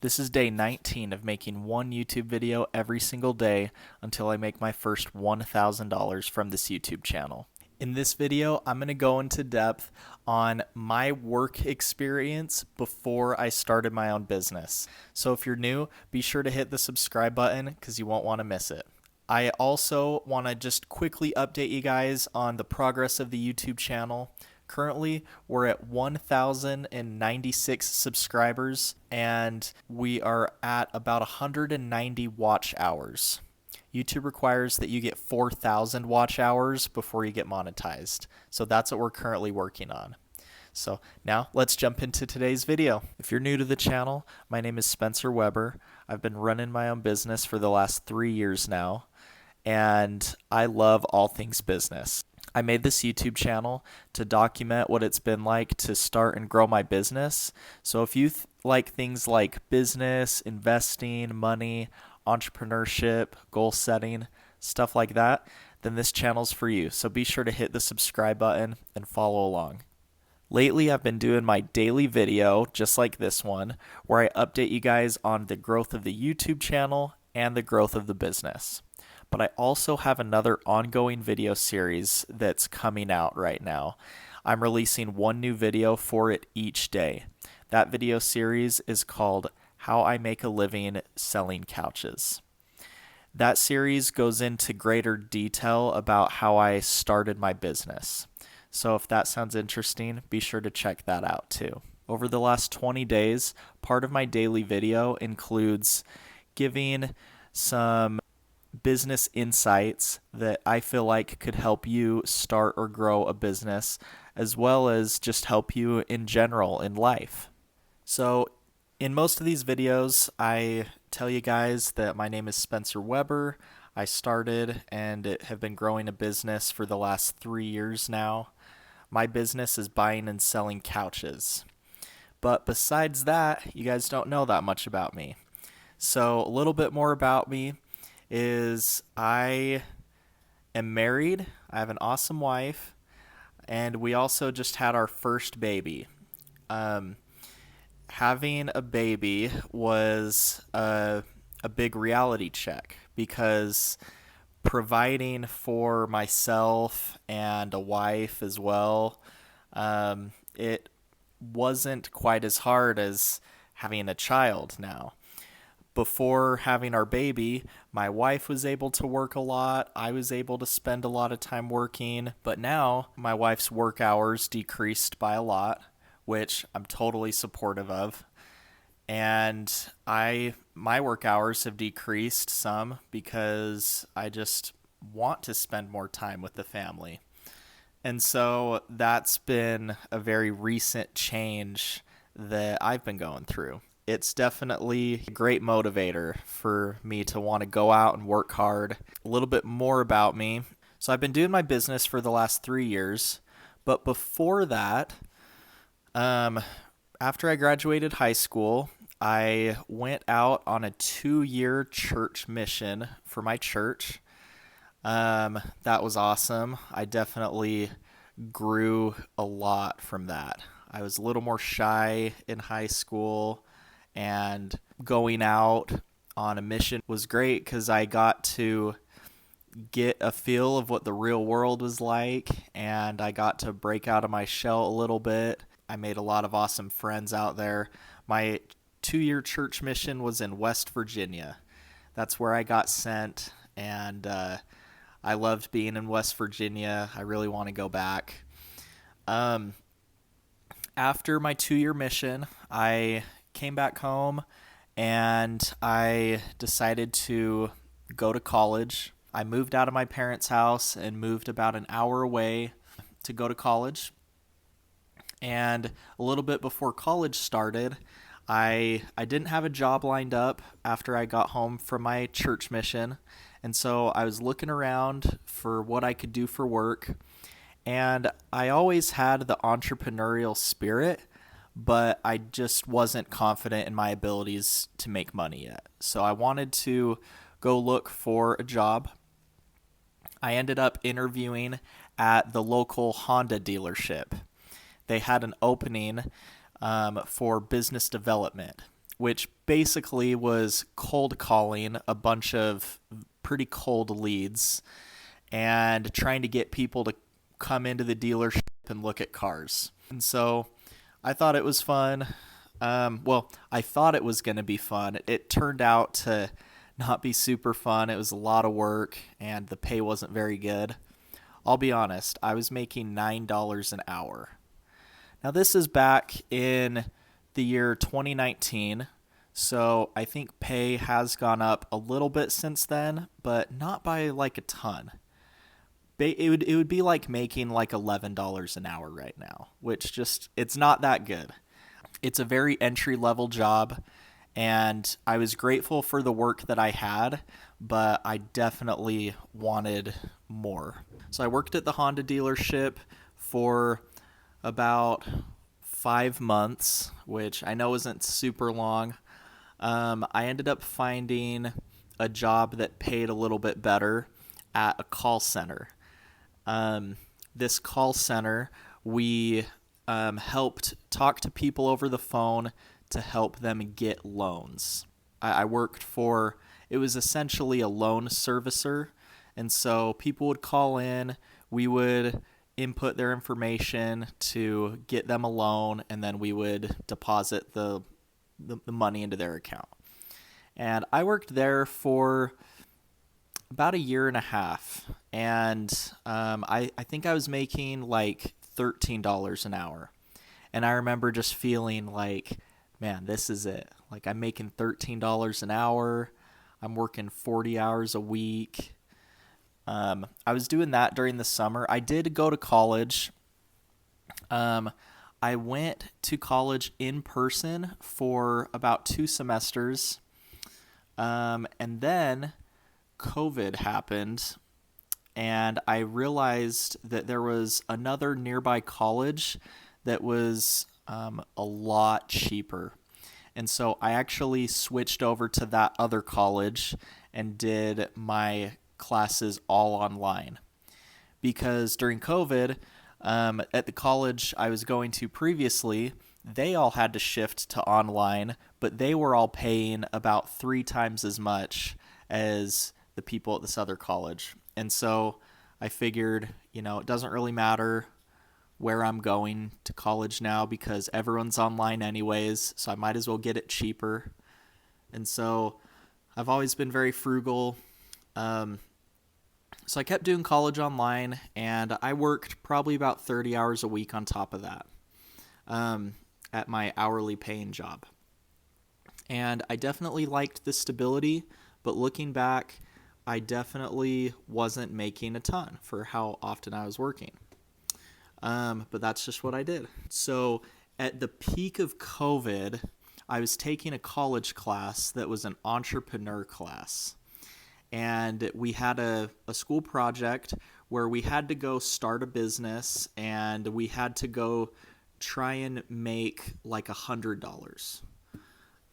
This is day 19 of making one YouTube video every single day until I make my first $1,000 from this YouTube channel. In this video, I'm going to go into depth on my work experience before I started my own business. So if you're new, be sure to hit the subscribe button because you won't want to miss it. I also want to just quickly update you guys on the progress of the YouTube channel. Currently, we're at 1,096 subscribers, and we are at about 190 watch hours. YouTube requires that you get 4,000 watch hours before you get monetized. So that's what we're currently working on. So now let's jump into today's video. If you're new to the channel, my name is Spencer Weber. I've been running my own business for the last 3 years now, and I love all things business. I made this YouTube channel to document what it's been like to start and grow my business. So if you like things like business, investing, money, entrepreneurship, goal setting, stuff like that, then this channel's for you. So be sure to hit the subscribe button and follow along. Lately, I've been doing my daily video, just like this one, where I update you guys on the growth of the YouTube channel and the growth of the business. But I also have another ongoing video series that's coming out right now. I'm releasing one new video for it each day. That video series is called How I Make a Living Selling Couches. That series goes into greater detail about how I started my business. So if that sounds interesting, be sure to check that out too. Over the last 20 days, part of my daily video includes giving some business insights that I feel like could help you start or grow a business, as well as just help you in general in life. So in most of these videos, I tell you guys that my name is Spencer Weber. I started and have been growing a business for the last 3 years now. My business is buying and selling couches. But besides that, you guys don't know that much about me. So a little bit more about me is I am married. I have an awesome wife, and we also just had our first baby. Having a baby was a big reality check because providing for myself and a wife as well, it wasn't quite as hard as having a child now. Before having our baby, my wife was able to work a lot. I was able to spend a lot of time working. But now my wife's work hours decreased by a lot, which I'm totally supportive of. And my work hours have decreased some because I just want to spend more time with the family. And so that's been a very recent change that I've been going through. It's definitely a great motivator for me to want to go out and work hard. A little bit more about me. So I've been doing my business for the last 3 years, but before that, after I graduated high school, I went out on a 2-year church mission for my church. That was awesome. I definitely grew a lot from that. I was a little more shy in high school, and going out on a mission was great because I got to get a feel of what the real world was like, and I got to break out of my shell a little bit. I made a lot of awesome friends out there. My 2-year church mission was in West Virginia. That's where I got sent, and I loved being in West Virginia. I really want to go back. After my 2-year mission, I came back home and I decided to go to college. I moved out of my parents' house and moved about an hour away to go to college. And a little bit before college started, I didn't have a job lined up after I got home from my church mission. And so I was looking around for what I could do for work. And I always had the entrepreneurial spirit, but I just wasn't confident in my abilities to make money yet. So I wanted to go look for a job. I ended up interviewing at the local Honda dealership. They had an opening for business development, which basically was cold calling a bunch of pretty cold leads and trying to get people to come into the dealership and look at cars. And so I thought it was fun. I thought it was going to be fun. It turned out to not be super fun. It was a lot of work and the pay wasn't very good. I'll be honest, I was making $9 an hour. Now, this is back in the year 2019, so I think pay has gone up a little bit since then, but not by like a ton. It would be like making like $11 an hour right now, which just, it's not that good. It's a very entry-level job, and I was grateful for the work that I had, but I definitely wanted more. So I worked at the Honda dealership for about 5 months, which I know isn't super long. I ended up finding a job that paid a little bit better at a call center. This call center, we helped talk to people over the phone to help them get loans. I worked for, it was essentially a loan servicer. And so people would call in, we would input their information to get them a loan, and then we would deposit the money into their account. And I worked there for about a year and a half, and I think I was making like $13 an hour. And I remember just feeling like, man, this is it. Like, I'm making $13 an hour. I'm working 40 hours a week. I was doing that during the summer. I did go to college. I went to college in person for about 2 semesters. And then COVID happened, and I realized that there was another nearby college that was a lot cheaper. And so I actually switched over to that other college and did my classes all online. Because during COVID, at the college I was going to previously, they all had to shift to online, but they were all paying about 3 times as much as the people at this other college. And so I figured, it doesn't really matter where I'm going to college now because everyone's online anyways, so I might as well get it cheaper. And so I've always been very frugal. So I kept doing college online, and I worked probably about 30 hours a week on top of that at my hourly paying job. And I definitely liked the stability, but looking back, I definitely wasn't making a ton for how often I was working. But that's just what I did. So at the peak of COVID, I was taking a college class that was an entrepreneur class. And we had a school project where we had to go start a business, and we had to go try and make like $100.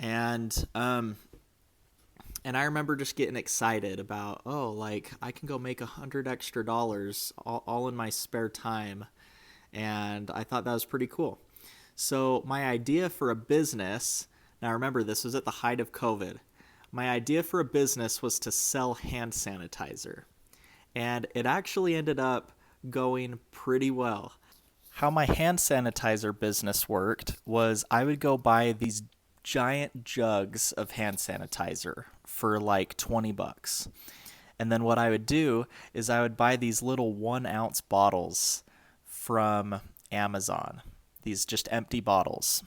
And I remember just getting excited about, I can go make $100 extra all in my spare time. And I thought that was pretty cool. So my idea for a business, now remember, this was at the height of COVID. My idea for a business was to sell hand sanitizer. And it actually ended up going pretty well. How my hand sanitizer business worked was I would go buy these giant jugs of hand sanitizer for like $20. And then what I would do is I would buy these little 1-ounce bottles from Amazon, these just empty bottles.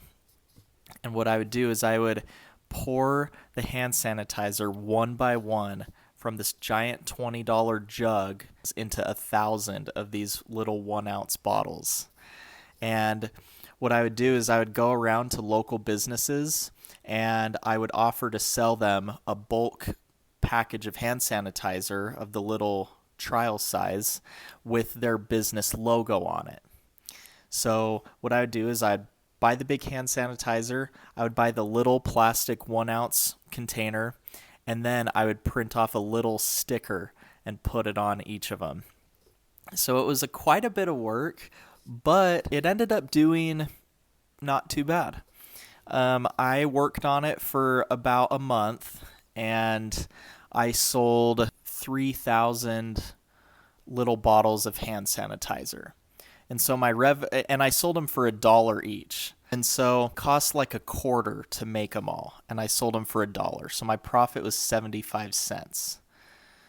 And what I would do is I would pour the hand sanitizer one by one from this giant $20 jug into 1,000 of these little 1-ounce bottles. And what I would do is I would go around to local businesses and I would offer to sell them a bulk package of hand sanitizer of the little trial size with their business logo on it. So what I would do is I'd buy the big hand sanitizer, I would buy the little plastic 1-ounce container, and then I would print off a little sticker and put it on each of them. So it was quite a bit of work, but it ended up doing not too bad. I worked on it for about a month, and I sold 3,000 little bottles of hand sanitizer. And so and I sold them for $1 each. And so it cost like a quarter to make them all, and I sold them for $1. So my profit was 75 cents.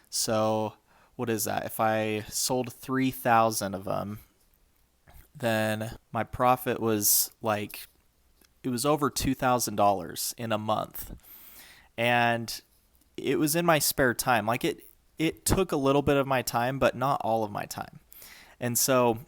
So what is that? If I sold 3,000 of them, then my profit was like, it was over $2,000 in a month. And it was in my spare time. Like it took a little bit of my time, but not all of my time. And so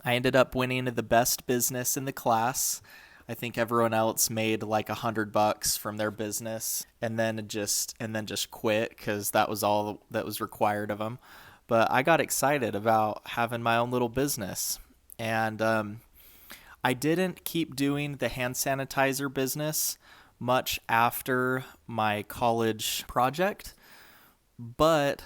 I ended up winning the best business in the class. I think everyone else made like $100 from their business, and then just quit because that was all that was required of them. But I got excited about having my own little business, and I didn't keep doing the hand sanitizer business much after my college project, but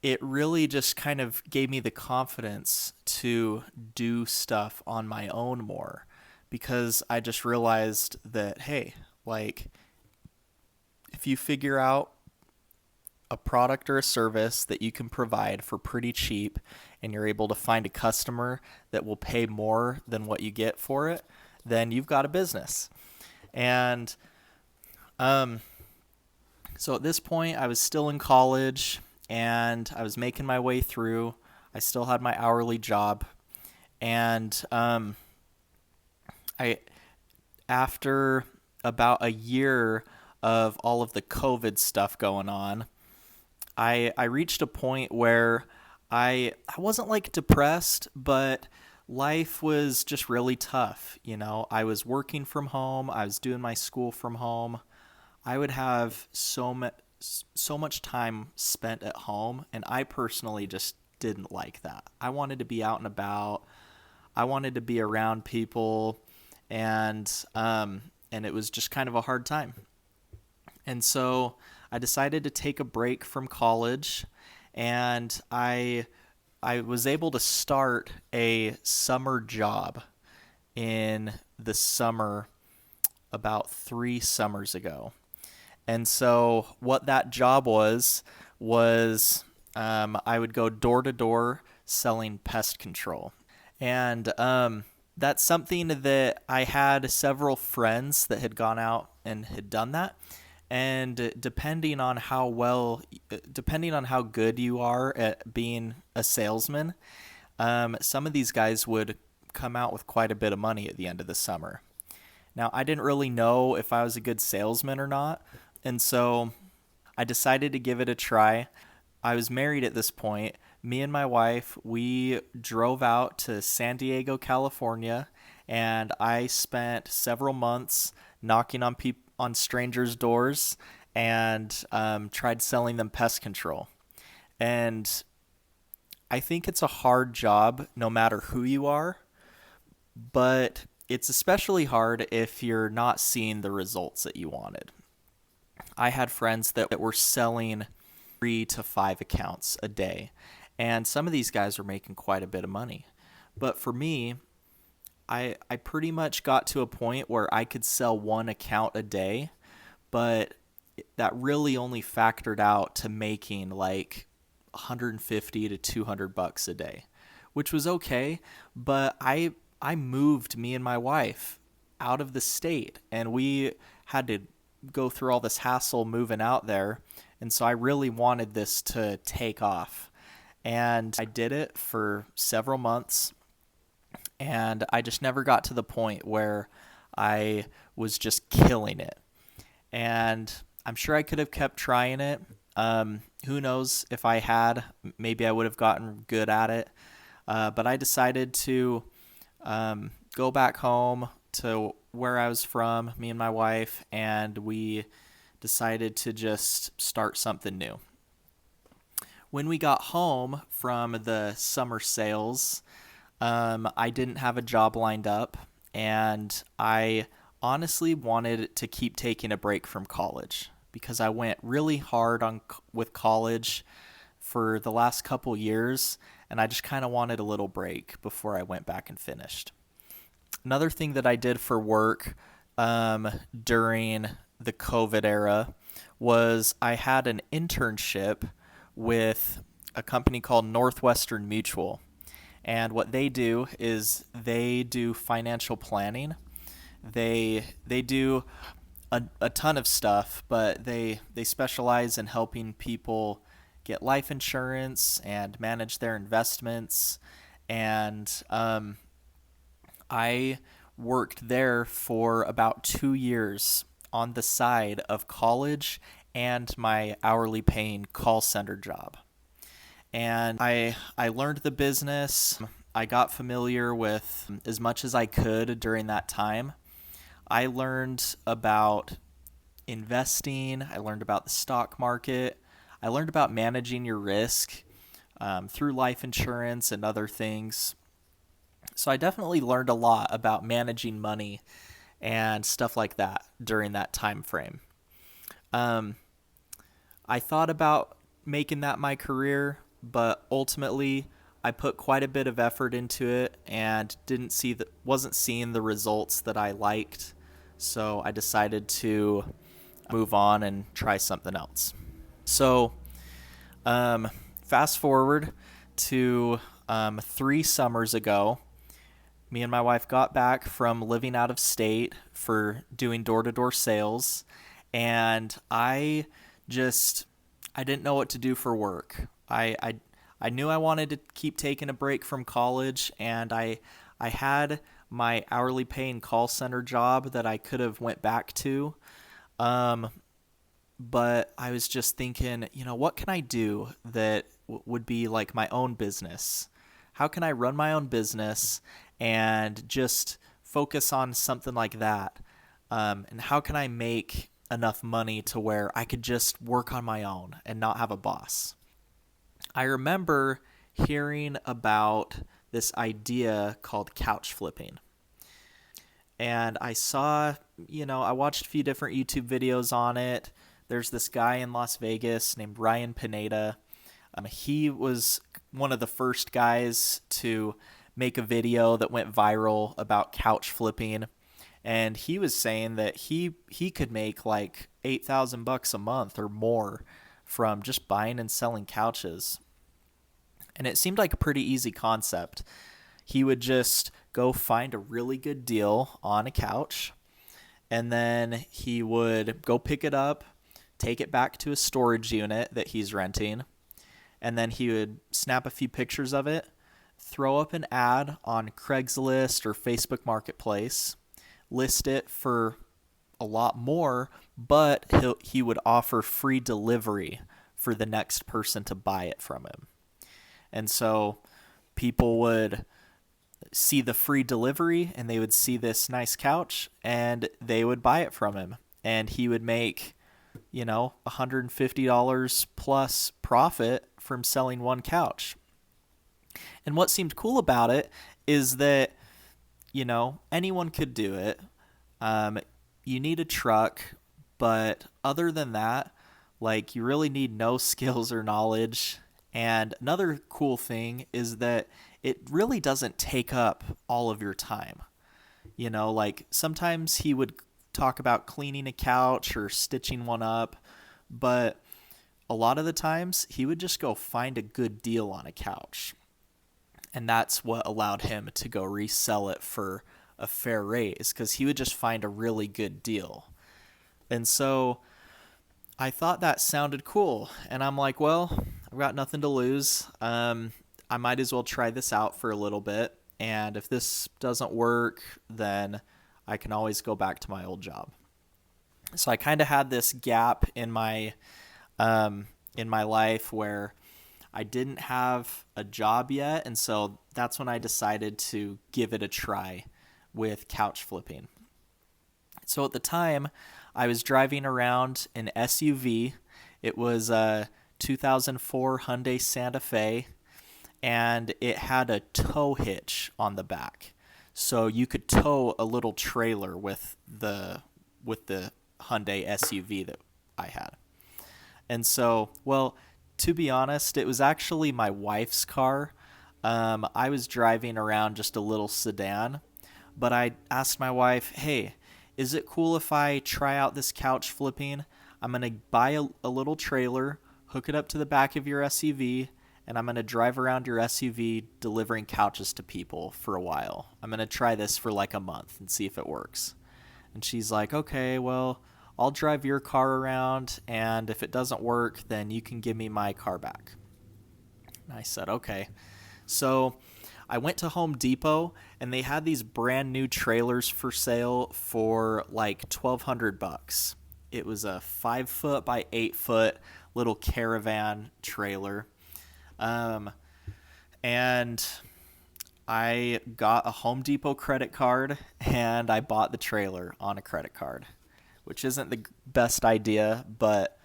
it really just kind of gave me the confidence to do stuff on my own more, because I just realized that, hey, like, if you figure out a product or a service that you can provide for pretty cheap, and you're able to find a customer that will pay more than what you get for it, then you've got a business. And so at this point, I was still in college, and I was making my way through. I still had my hourly job, and I after about a year of all of the COVID stuff going on, I reached a point where I wasn't like depressed, but life was just really tough. You know, I was working from home, I was doing my school from home. I would have so much time spent at home, and I personally just didn't like that. I wanted to be out and about. I wanted to be around people, and it was just kind of a hard time. And so I decided to take a break from college, and I was able to start a summer job in the summer about 3 summers ago. And so what that job was I would go door to door selling pest control. And that's something that I had several friends that had gone out and had done that. And depending on how good you are at being a salesman, some of these guys would come out with quite a bit of money at the end of the summer. Now, I didn't really know if I was a good salesman or not, and so I decided to give it a try. I was married at this point. Me and my wife, we drove out to San Diego, California, and I spent several months knocking on strangers' doors and tried selling them pest control. And I think it's a hard job no matter who you are, but it's especially hard if you're not seeing the results that you wanted. I had friends that were selling 3 to 5 accounts a day, and some of these guys were making quite a bit of money. But for me, I pretty much got to a point where I could sell 1 account a day, but that really only factored out to making like 150 to $200 a day, which was okay. But I moved me and my wife out of the state, and we had to go through all this hassle moving out there. And so I really wanted this to take off. And I did it for several months, and I just never got to the point where I was just killing it. And I'm sure I could have kept trying it. Who knows if I had, maybe I would have gotten good at it. But I decided to go back home to where I was from, me and my wife, and we decided to just start something new. When we got home from the summer sales, I didn't have a job lined up, and I honestly wanted to keep taking a break from college because I went really hard with college for the last couple years, and I just kind of wanted a little break before I went back and finished. Another thing that I did for work during the COVID era was I had an internship with a company called Northwestern Mutual. And what they do is they do financial planning. They do a ton of stuff, but they specialize in helping people get life insurance and manage their investments. And I worked there for about 2 years on the side of college and my hourly paying call center job. And I learned the business. I got familiar with as much as I could during that time. I learned about investing. I learned about the stock market. I learned about managing your risk through life insurance and other things. So I definitely learned a lot about managing money and stuff like that during that time frame. Um, I thought about making that my career, but ultimately I put quite a bit of effort into it and wasn't seeing the results that I liked. So I decided to move on and try something else. So fast forward to 3 summers ago, me and my wife got back from living out of state for doing door-to-door sales, and I didn't know what to do for work. I knew I wanted to keep taking a break from college, and I had my hourly paying call center job that I could have went back to. But I was just thinking, what can I do that would be like my own business? How can I run my own business and just focus on something like that? And how can I make enough money to where I could just work on my own and not have a boss? I remember hearing about this idea called couch flipping. And I watched a few different YouTube videos on it. There's this guy in Las Vegas named Ryan Pineda. He was one of the first guys to make a video that went viral about couch flipping. And he was saying that he could make like $8,000 a month or more from just buying and selling couches. And it seemed like a pretty easy concept. He would just go find a really good deal on a couch, and then he would go pick it up, take it back to a storage unit that he's renting, and then he would snap a few pictures of it, throw up an ad on Craigslist or Facebook Marketplace, list it for a lot more, but he would offer free delivery for the next person to buy it from him. And so people would see the free delivery and they would see this nice couch and they would buy it from him. And he would make, $150 plus profit from selling one couch. And what seemed cool about it is that, anyone could do it. You need a truck, but other than that, you really need no skills or knowledge. And another cool thing is that it really doesn't take up all of your time. Sometimes he would talk about cleaning a couch or stitching one up, but a lot of the times he would just go find a good deal on a couch. And that's what allowed him to go resell it for a fair raise, because he would just find a really good deal. And so I thought that sounded cool. And I'm like, well, I've got nothing to lose. I might as well try this out for a little bit. And if this doesn't work, then I can always go back to my old job. So I kind of had this gap in my life where I didn't have a job yet. And so that's when I decided to give it a try with couch flipping. So at the time, I was driving around an SUV. It was a 2004 Hyundai Santa Fe, and it had a tow hitch on the back. So you could tow a little trailer with the Hyundai SUV that I had. And so, to be honest, it was actually my wife's car. I was driving around just a little sedan, but I asked my wife, hey, is it cool if I try out this couch flipping? I'm going to buy a little trailer, hook it up to the back of your SUV, and I'm going to drive around your SUV delivering couches to people for a while. I'm going to try this for like a month and see if it works. And she's like, okay, well, I'll drive your car around, and if it doesn't work, then you can give me my car back. And I said, okay. So I went to Home Depot, and they had these brand new trailers for sale for like $1,200. It was a 5-foot by 8-foot little caravan trailer. And I got a Home Depot credit card, and I bought the trailer on a credit card, which isn't the best idea, but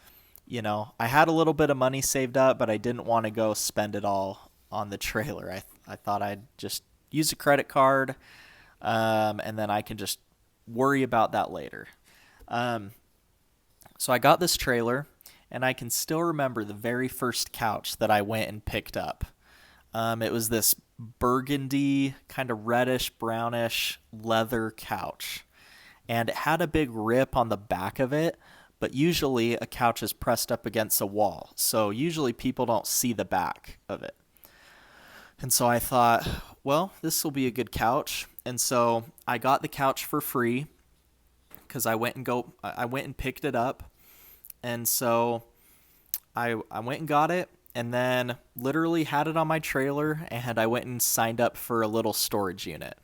I had a little bit of money saved up, but I didn't want to go spend it all on the trailer. I thought I'd just use a credit card, and then I can just worry about that later. So I got this trailer, and I can still remember the very first couch that I went and picked up. It was this burgundy, kind of reddish, brownish leather couch. And it had a big rip on the back of it, but usually a couch is pressed up against a wall. So usually people don't see the back of it. And so I thought, well, this will be a good couch. And so I got the couch for free because I went and picked it up. And so I went and got it, and then literally had it on my trailer, and I went and signed up for a little storage unit.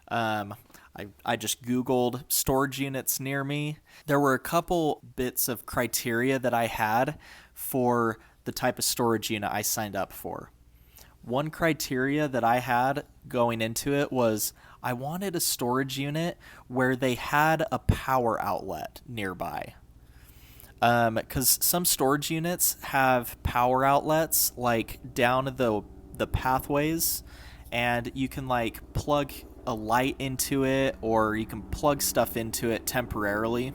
I just Googled storage units near me. There were a couple bits of criteria that I had for the type of storage unit I signed up for. One criteria that I had going into it was I wanted a storage unit where they had a power outlet nearby. Because some storage units have power outlets like down the pathways, and you can like plug a light into it, or you can plug stuff into it temporarily.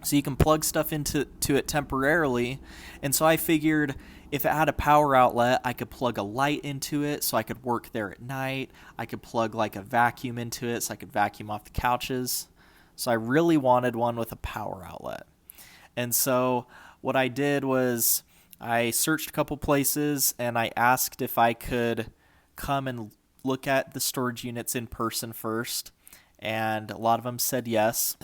So you can plug stuff into it temporarily, and so I figured if it had a power outlet, I could plug a light into it so I could work there at night. I could plug like a vacuum into it so I could vacuum off the couches. So I really wanted one with a power outlet. And so what I did was I searched a couple places, and I asked if I could come and look at the storage units in person first, and a lot of them said yes.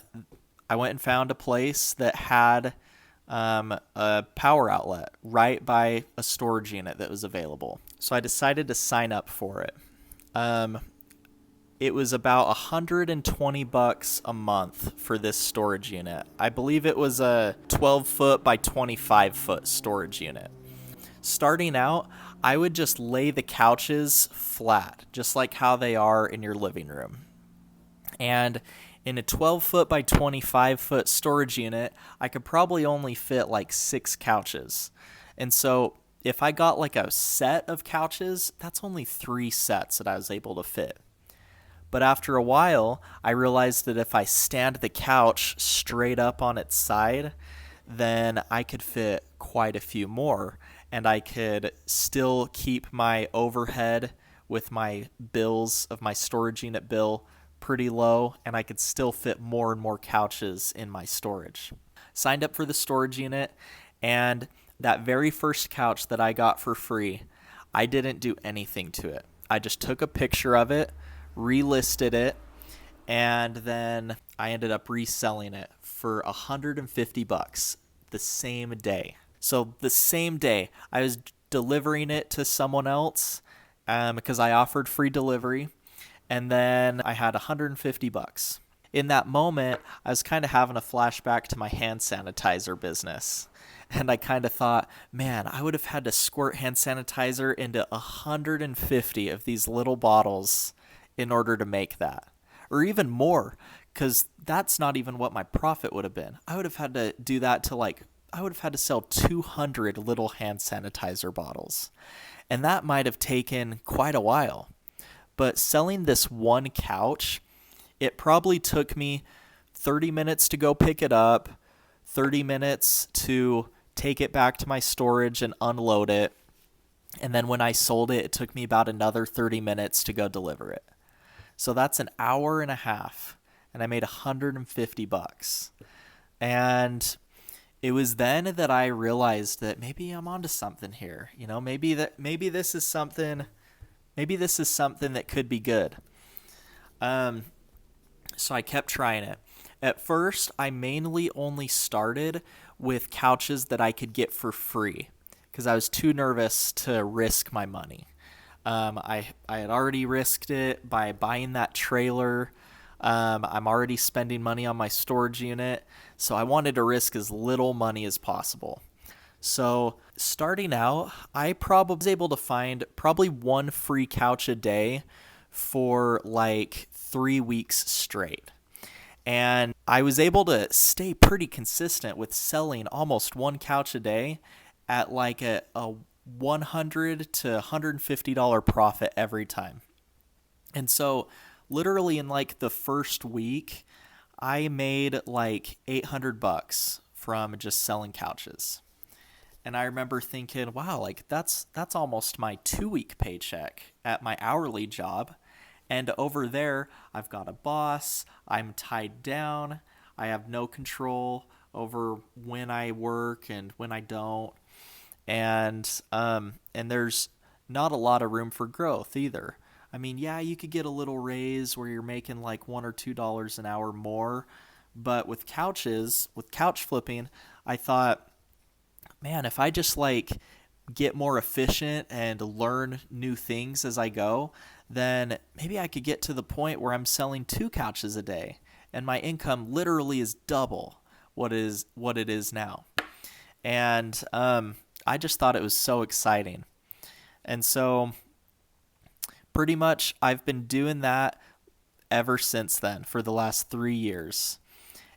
I went and found a place that had a power outlet right by a storage unit that was available. So I decided to sign up for it. It was about $120 a month for this storage unit. I believe it was a 12-foot by 25-foot storage unit. Starting out, I would just lay the couches flat, just like how they are in your living room. And in a 12-foot by 25-foot storage unit, I could probably only fit like 6 couches. And so if I got like a set of couches, that's only 3 sets that I was able to fit. But after a while, I realized that if I stand the couch straight up on its side, then I could fit quite a few more, and I could still keep my overhead with my bills of my storage unit bill pretty low, and I could still fit more and more couches in my storage. Signed up for the storage unit, and that very first couch that I got for free, I didn't do anything to it. I just took a picture of it, relisted it, and then I ended up reselling it for $150 the same day. So the same day, I was delivering it to someone else because I offered free delivery, and then I had $150. In that moment, I was kind of having a flashback to my hand sanitizer business. And I kind of thought, man, I would have had to squirt hand sanitizer into 150 of these little bottles in order to make that. Or even more, because that's not even what my profit would have been. I would have had to do that to I would have had to sell 200 little hand sanitizer bottles. And that might have taken quite a while. But selling this one couch, it probably took me 30 minutes to go pick it up, 30 minutes to take it back to my storage and unload it. And then when I sold it, it took me about another 30 minutes to go deliver it. So that's an hour and a half. and I made $150. And it was then that I realized that maybe I'm onto something here. Maybe this is something that could be good. So I kept trying it. At first, I mainly only started with couches that I could get for free because I was too nervous to risk my money. I had already risked it by buying that trailer. I'm already spending money on my storage unit, so I wanted to risk as little money as possible. So starting out, I probably was able to find probably one free couch a day for like 3 weeks straight. And I was able to stay pretty consistent with selling almost one couch a day at like a $100 to $150 profit every time. And so literally in like the first week, I made like $800 from just selling couches. And I remember thinking, wow, like that's almost my 2-week paycheck at my hourly job. And over there, I've got a boss, I'm tied down, I have no control over when I work and when I don't. And there's not a lot of room for growth either. I mean, yeah, you could get a little raise where you're making like $1 or $2 an hour more, but with couch flipping, I thought, man, if I just like get more efficient and learn new things as I go, then maybe I could get to the point where I'm selling 2 couches a day and my income literally is double what it is now. And I just thought it was so exciting. And so pretty much I've been doing that ever since then for the last 3 years.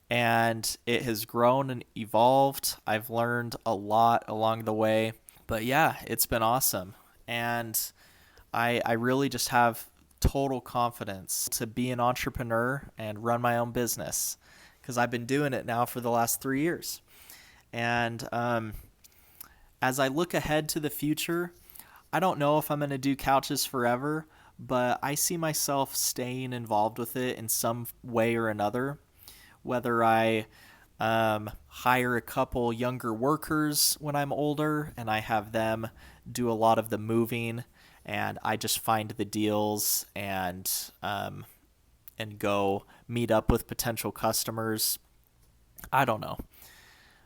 And it has grown and evolved. I've learned a lot along the way. But yeah, it's been awesome. And I really just have total confidence to be an entrepreneur and run my own business because I've been doing it now for the last 3 years. And as I look ahead to the future, I don't know if I'm going to do couches forever, but I see myself staying involved with it in some way or another. Whether I hire a couple younger workers when I'm older and I have them do a lot of the moving and I just find the deals and go meet up with potential customers. I don't know.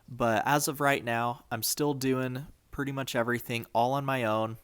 But as of right now, I'm still doing pretty much everything all on my own.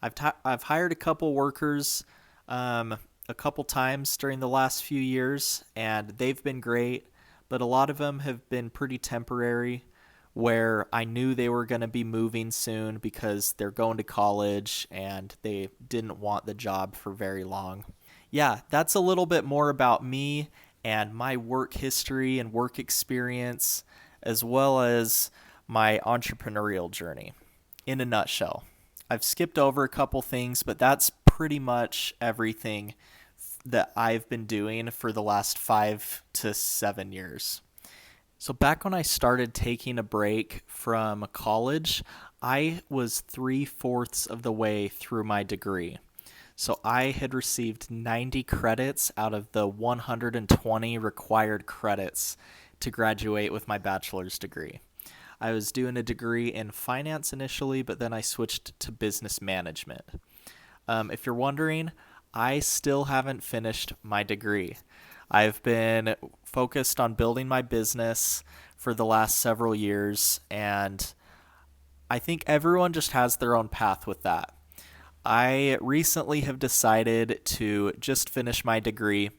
I've hired a couple workers a couple times during the last few years, and they've been great, but a lot of them have been pretty temporary, where I knew they were going to be moving soon because they're going to college and they didn't want the job for very long. Yeah, that's a little bit more about me and my work history and work experience, as well as my entrepreneurial journey in a nutshell. I've skipped over a couple things, but that's pretty much everything that I've been doing for the last 5 to 7 years. So back when I started taking a break from college, I was 3/4 of the way through my degree. So I had received 90 credits out of the 120 required credits to graduate with my bachelor's degree. I was doing a degree in finance initially, but then I switched to business management. If you're wondering, I still haven't finished my degree. I've been focused on building my business for the last several years, and I think everyone just has their own path with that. I recently have decided to just finish my degree.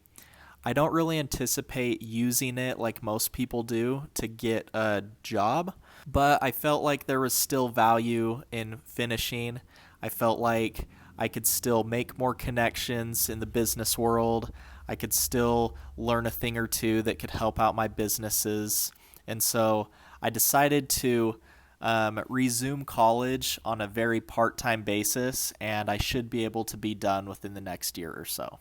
I don't really anticipate using it like most people do to get a job, but I felt like there was still value in finishing. I felt like I could still make more connections in the business world. I could still learn a thing or two that could help out my businesses. And so I decided to resume college on a very part-time basis, and I should be able to be done within the next year or so.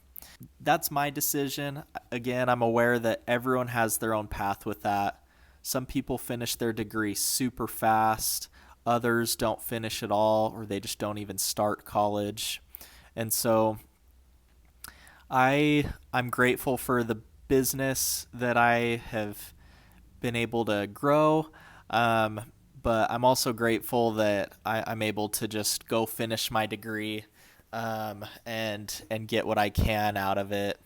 That's my decision. Again, I'm aware that everyone has their own path with that. Some people finish their degree super fast. Others don't finish at all, or they just don't even start college. And so I'm grateful for the business that I have been able to grow. But I'm also grateful that I'm able to just go finish my degree, and get what I can out of it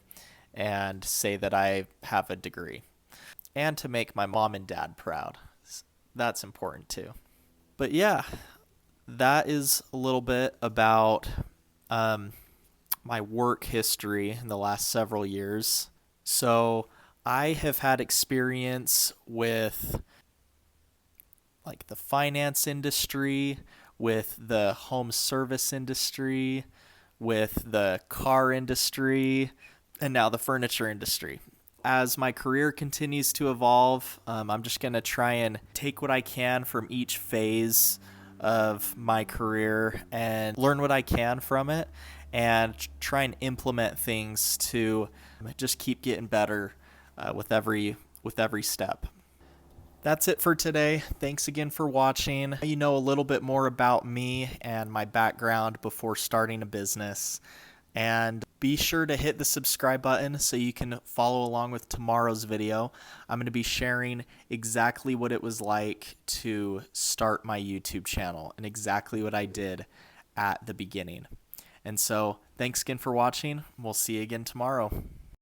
and say that I have a degree. And to make my mom and dad proud. That's important too. But yeah, that is a little bit about um, my work history in the last several years. So I have had experience with like the finance industry, with the home service industry, with the car industry, and now the furniture industry. As my career continues to evolve, I'm just going to try and take what I can from each phase of my career and learn what I can from it and try and implement things to just keep getting better with every step. That's it for today. Thanks again for watching. You know a little bit more about me and my background before starting a business. And be sure to hit the subscribe button so you can follow along with tomorrow's video. I'm going to be sharing exactly what it was like to start my YouTube channel and exactly what I did at the beginning. And so, thanks again for watching. We'll see you again tomorrow.